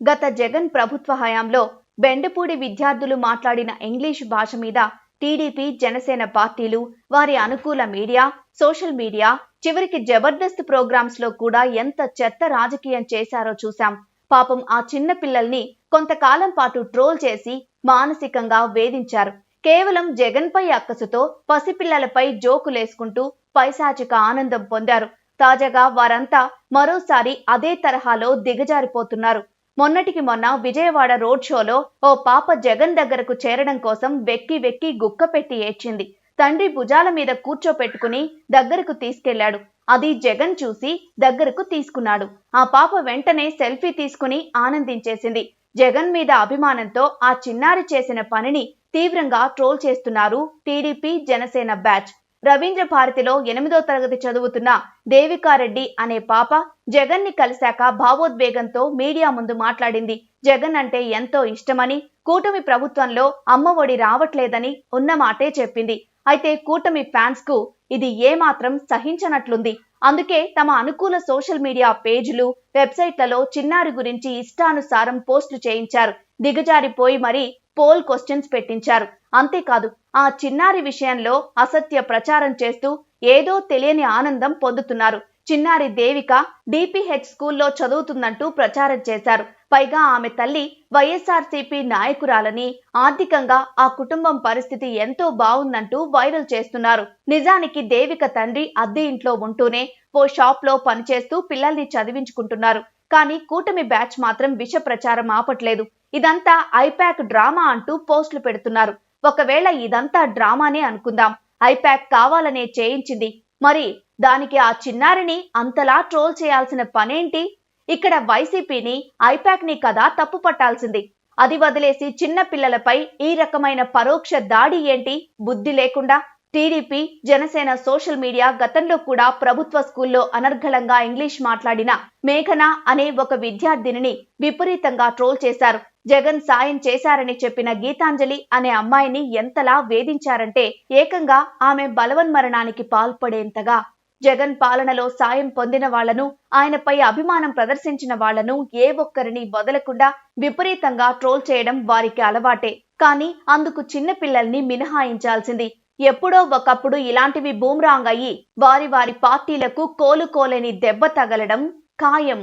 గత జగన్ ప్రభుత్వ హయాంలో బెండపూడి విద్యార్థులు మాట్లాడిన ఇంగ్లీష్ భాష మీద టీడీపీ జనసేన పార్టీలు వారి అనుకూల మీడియా సోషల్ మీడియా చివరికి జబర్దస్త్ ప్రోగ్రామ్స్ లో కూడా ఎంత చెత్త రాజకీయం చేశారో చూశాం. పాపం ఆ చిన్న పిల్లల్ని కొంతకాలం పాటు ట్రోల్ చేసి మానసికంగా వేధించారు. కేవలం జగన్ పై అక్కసుతో పసిపిల్లలపై జోకులేసుకుంటూ పైశాచిక ఆనందం పొందారు. తాజాగా వారంతా మరోసారి అదే తరహాలో దిగజారిపోతున్నారు. మొన్నటికి మొన్న విజయవాడ రోడ్ షోలో ఓ పాప జగన్ దగ్గరకు చేరడం కోసం వెక్కి వెక్కి గుక్క పెట్టి ఏడ్చింది. తండ్రి భుజాల మీద కూర్చోపెట్టుకుని దగ్గరకు తీసుకెళ్లాడు. అది జగన్ చూసి దగ్గరకు తీసుకున్నాడు. ఆ పాప వెంటనే సెల్ఫీ తీసుకుని ఆనందించేసింది. జగన్ మీద అభిమానంతో ఆ చిన్నారి చేసిన పనిని తీవ్రంగా ట్రోల్ చేస్తున్నారు టీడీపీ జనసేన బ్యాచ్. రవీంద్ర భారతిలో 8వ తరగతి చదువుతున్న దేవికారెడ్డి అనే పాప జగన్ ని కలిశాక భావోద్వేగంతో మీడియా ముందు మాట్లాడింది. జగన్ అంటే ఎంతో ఇష్టమని, కూటమి ప్రభుత్వంలో అమ్మఒడి రావట్లేదని ఉన్న మాటే చెప్పింది. అయితే కూటమి ఫ్యాన్స్ కు ఇది ఏమాత్రం సహించనట్లుంది. అందుకే తమ అనుకూల సోషల్ మీడియా పేజీలు వెబ్సైట్లలో చిన్నారి గురించి ఇష్టానుసారం పోస్టులు చేయించారు. దిగజారిపోయి మరీ పోల్ క్వశ్చన్స్ పెట్టించారు. అంతేకాదు ఆ చిన్నారి విషయంలో అసత్య ప్రచారం చేస్తూ ఏదో తెలియని ఆనందం పొందుతున్నారు. చిన్నారి దేవిక డిపిహెచ్ స్కూల్లో చదువుతుందంటూ ప్రచారం చేశారు. పైగా ఆమె తల్లి వైఎస్ఆర్సీపీ నాయకురాలని, ఆర్థికంగా ఆ కుటుంబం పరిస్థితి ఎంతో బాగుందంటూ వైరల్ చేస్తున్నారు. నిజానికి దేవిక తండ్రి అద్దె ఇంట్లో ఉంటూనే ఓ షాప్ లో పనిచేస్తూ పిల్లల్ని చదివించుకుంటున్నారు. కానీ కూటమి బ్యాచ్ మాత్రం విష ప్రచారం ఆపట్లేదు. ఇదంతా ఐపాక్ డ్రామా అంటూ పోస్టులు పెడుతున్నారు. ఒకవేళ ఇదంతా డ్రామానే అనుకుందాం, ఐపాక్ కావాలనే చేయించింది, మరి దానికి ఆ చిన్నారిని అంతలా ట్రోల్ చేయాల్సిన పనేంటి? ఇక్కడ వైసీపీని ఐపాక్ ని కదా తప్పు పట్టాల్సింది. అది వదిలేసి చిన్న పిల్లలపై ఈ రకమైన పరోక్ష దాడి ఏంటి? బుద్ధి లేకుండా. టీడీపీ జనసేన సోషల్ మీడియా గతంలో కూడా ప్రభుత్వ స్కూల్లో అనర్గళంగా ఇంగ్లీష్ మాట్లాడిన మేఘన అనే ఒక విద్యార్థినిని విపరీతంగా ట్రోల్ చేశారు. జగన్ సాయం చేశారని చెప్పిన గీతాంజలి అనే అమ్మాయిని ఎంతలా వేధించారంటే ఏకంగా ఆమె బలవన్మరణానికి పాల్పడేంతగా. జగన్ పాలనలో సాయం పొందిన వాళ్లను, ఆయనపై అభిమానం ప్రదర్శించిన వాళ్లను ఏ ఒక్కరిని వదలకుండా విపరీతంగా ట్రోల్ చేయడం వారికి అలవాటే. కానీ అందుకు చిన్న పిల్లల్ని మినహాయించాల్సింది. ఎప్పుడో ఒకప్పుడు ఇలాంటివి బూమ్రాంగ్ అయ్యి వారి పార్టీలకు కోలుకోలేని దెబ్బ తగలడం ఖాయం.